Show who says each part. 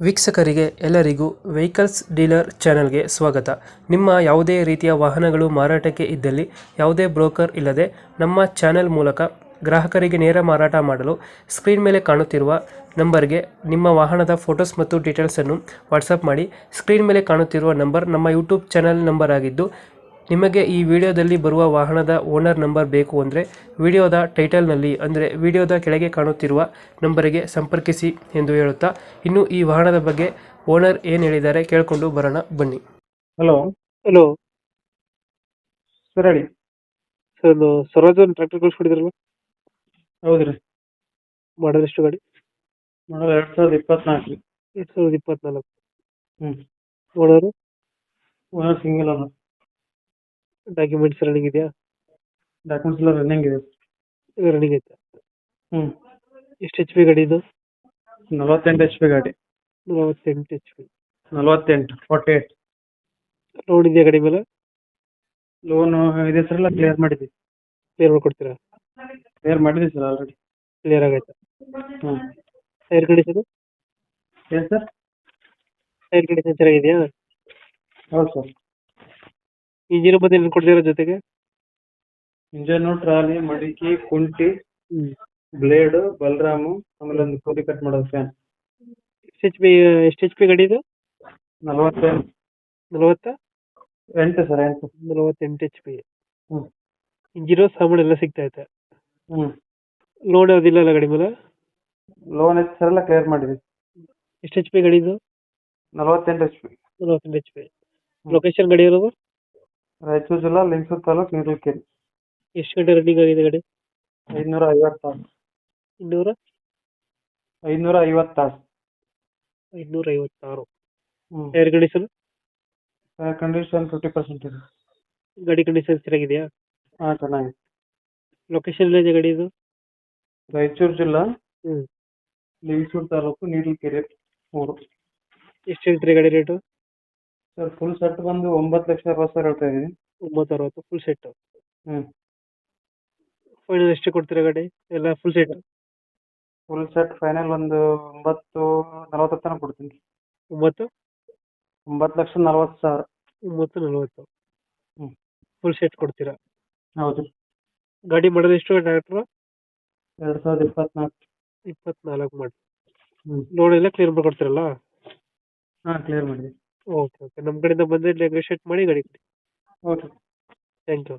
Speaker 1: ವೀಕ್ಷಕರಿಗೆ ಎಲ್ಲರಿಗೂ vehicles dealer ಚಾನೆಲ್ಗೆ ಸ್ವಾಗತ. ನಿಮ್ಮ ಯಾವುದೇ ರೀತಿಯ ವಾಹನಗಳು ಮಾರಾಟಕ್ಕೆ ಇದ್ದಲ್ಲಿ ಯಾವುದೇ ಬ್ರೋಕರ್ ಇಲ್ಲದೆ ನಮ್ಮ ಚಾನೆಲ್ ಮೂಲಕ ಗ್ರಾಹಕರಿಗೆ ನೇರ ಮಾರಾಟ ಮಾಡಲು ಸ್ಕ್ರೀನ್ ಮೇಲೆ ಕಾಣುತ್ತಿರುವ ನಂಬರ್ಗೆ ನಿಮ್ಮ ವಾಹನದ ಫೋಟೋಸ್ ಮತ್ತು ಡೀಟೇಲ್ಸನ್ನು ವಾಟ್ಸಪ್ ಮಾಡಿ. ಸ್ಕ್ರೀನ್ ಮೇಲೆ ಕಾಣುತ್ತಿರುವ ನಂಬರ್ ನಮ್ಮ ಯೂಟ್ಯೂಬ್ ಚಾನೆಲ್ ನಂಬರ್ ಆಗಿದ್ದು, ನಿಮಗೆ ಈ ವಿಡಿಯೋದಲ್ಲಿ ಬರುವ ವಾಹನದ ಓನರ್ ನಂಬರ್ ಬೇಕು ಅಂದರೆ ವಿಡಿಯೋದ ಟೈಟಲ್ನಲ್ಲಿ ಅಂದರೆ ವಿಡಿಯೋದ ಕೆಳಗೆ ಕಾಣುತ್ತಿರುವ ನಂಬರಿಗೆ ಸಂಪರ್ಕಿಸಿ ಎಂದು ಹೇಳುತ್ತಾ, ಇನ್ನು ಈ ವಾಹನದ ಬಗ್ಗೆ ಓನರ್ ಏನು ಹೇಳಿದ್ದಾರೆ ಕೇಳಿಕೊಂಡು ಬರೋಣ ಬನ್ನಿ.
Speaker 2: ಹಲೋ
Speaker 1: ಹಲೋ
Speaker 2: ಸರ್ ಹೇಳಿ.
Speaker 1: ಸರ್, ಒಂದು ಸ್ವರಾಜ್ ಒಂದು ಟ್ರ್ಯಾಕ್ಟರ್ ಕಳಿಸ್ಕೊಡಿದ್ರಲ್ಲ,
Speaker 2: ಹೌದ್ರಿ,
Speaker 1: ಮಾಡಲ್ ಎಷ್ಟು ಗಾಡಿ?
Speaker 2: ಮಾಡಲ್ 2024 ರೀ.
Speaker 1: 2024.
Speaker 2: Hmm
Speaker 1: owner?
Speaker 2: Owner single owner.
Speaker 1: Documents running ಇದೆಯಾ?
Speaker 2: ಡಾಕ್ಯುಮೆಂಟ್ಸ್ ಎಲ್ಲ ರನ್ನಿಂಗ್ ಇದೆ.
Speaker 1: ರನ್ನಿಂಗ್ ಐತೆ.
Speaker 2: ಹ್ಮ್
Speaker 1: ಎಷ್ಟು ಎಚ್ ಪಿ ಗಾಡಿ ಇದು?
Speaker 2: 48 HP ಗಾಡಿ.
Speaker 1: 48 ಎಚ್ ಪಿ.
Speaker 2: 48
Speaker 1: ಲೋನ್ ಇದೆಯಾ ಗಾಡಿ ಮೇಲೆ?
Speaker 2: ಲೋನ್ ಇದೆ ಸರ್, ಎಲ್ಲ ಕ್ಲಿಯರ್ ಮಾಡಿದ್ವಿ.
Speaker 1: ಕ್ಲಿಯರ್ ಮಾಡ್ಕೊಡ್ತೀರಾ?
Speaker 2: ಕ್ಲಿಯರ್ ಮಾಡಿದ್ವಿ ಸರ್ ಆಲ್ರೆಡಿ.
Speaker 1: ಕ್ಲಿಯರ್ ಆಗೈತೆ.
Speaker 2: ಹ್ಮ್
Speaker 1: ಟೈರ್ ಕಂಡೀಷನ್?
Speaker 2: ಏನ್ ಸರ್?
Speaker 1: ಟೈರ್ ಕಂಡೀಷನ್ ಚೆನ್ನಾಗಿದೆಯಾ?
Speaker 2: ಹೌದು ಸರ್.
Speaker 1: ಇಂಜಿನ್ ಮತ್ತೆ ಏನು ಕೊಡ್ತೀರಾ ಜೊತೆಗೆ?
Speaker 2: ಇಂಜನ್, ಟ್ರಾಲಿ, ಮಡಿಕೆ, ಕುಂಟಿ,
Speaker 1: ಹ್ಮ್.
Speaker 2: ಬ್ಲೇಡ್, ಬಲರಾಮು, ಆಮೇಲೆ ಒಂದು ಕೂಲಿ ಕಟ್ ಮಾಡೋದು ಫ್ಯಾನ್.
Speaker 1: ಎಷ್ಟು ಎಚ್ ಪಿ ಗಾಡಿ ಇದು?
Speaker 2: 48 sir, 8.
Speaker 1: 48 H P.
Speaker 2: Hmm
Speaker 1: engine ಸಾಮಾನು ಎಲ್ಲ ಸಿಗ್ತಾ ಐತೆ.
Speaker 2: ಹ್ಮ್
Speaker 1: ಲೋನ್ ಯಾವುದಿಲ್ಲ ಅಲ್ಲ ಗಾಡಿ ಮೇಲೆ?
Speaker 2: ಲೋನ್ ಐತೆ ಸರ್, ಎಲ್ಲ ಕ್ಲಿಯರ್ ಮಾಡಿದ್ವಿ.
Speaker 1: ಎಷ್ಟು ಎಚ್ ಪಿ ಗಾಡಿ ಇದು?
Speaker 2: 48 HP.
Speaker 1: 48 H P. ಲೊಕೇಶನ್ ಗಾಡಿ ಇರೋದು?
Speaker 2: ರಾಯಚೂರು ಜಿಲ್ಲಾ, ಲಿಂಗಸೂರು ತಾಲೂಕು, ನೀಲಗಿರಿ.
Speaker 1: ಎಷ್ಟು ಗಂಟೆ ರನ್ನಿಂಗ್ ಆಗಿದೆ ಗಾಡಿ?
Speaker 2: 550 ತಾಸು. 550 ತಾಸು.
Speaker 1: 556.
Speaker 2: ಹ್ಮ್
Speaker 1: ಟೈರ್ ಕಂಡೀಷನ್?
Speaker 2: ಕಂಡೀಷನ್ 50% ಇದೆ.
Speaker 1: ಗಾಡಿ ಕಂಡೀಷನ್ ಚೆನ್ನಾಗಿದೆಯಾ?
Speaker 2: ಹಾ, ಚೆನ್ನಾಗಿದೆ.
Speaker 1: ಲೊಕೇಶನ್ ಎಲ್ಲಿದೆ ಗಾಡಿ ಇದು?
Speaker 2: ರಾಯಚೂರು ಜಿಲ್ಲಾ,
Speaker 1: ಹ್ಮ್.
Speaker 2: ಲಿಂಗಸೂರು ತಾಲೂಕು, ನೀಲಗಿರಿ ಊರು.
Speaker 1: ಎಷ್ಟು ಹೇಳ್ತೀರಿ ಗಾಡಿ ರೇಟು?
Speaker 2: ಸರ್, ಫುಲ್ ಸೆಟ್ ಬಂದು 9,60,000 ಹೇಳ್ತಾ ಇದೀನಿ.
Speaker 1: 960 ಫುಲ್ ಸೆಟ್.
Speaker 2: ಹ್ಮ್
Speaker 1: ಫೈನಲ್ ಎಷ್ಟು ಕೊಡ್ತೀರಾ ಗಾಡಿ ಎಲ್ಲ full set?
Speaker 2: Full set final ಒಂದು 9,40 ತನಕ ಕೊಡ್ತೀನಿ.
Speaker 1: 9?
Speaker 2: 9,40,000.
Speaker 1: 940.
Speaker 2: ಹ್ಮ್
Speaker 1: ಫುಲ್ ಸೆಟ್ ಕೊಡ್ತೀರಾ?
Speaker 2: ಹೌದು.
Speaker 1: ಗಾಡಿ ಮಾಡೋದು ಎಷ್ಟು ಟ್ರ್ಯಾಕ್ಟರ್?
Speaker 2: 2024.
Speaker 1: 24 ಮಾಡಿ.
Speaker 2: ಹ್ಮ್
Speaker 1: ಲೋನ್ ಎಲ್ಲ ಕ್ಲಿಯರ್ ಮಾಡ್ಕೊಡ್ತೀರಲ್ಲ?
Speaker 2: ಹಾ, ಕ್ಲಿಯರ್ ಮಾಡಿದ್ವಿ.
Speaker 1: ಓಕೆ ಓಕೆ, ನಮ್ಮ ಕಡೆಯಿಂದ ಬಂದರೆ ನೆಗೋಷಿಯೇಟ್ ಮಾಡಿ ಗಾಡಿ ಕೊಡಿ.
Speaker 2: ಓಕೆ.
Speaker 1: Thank you.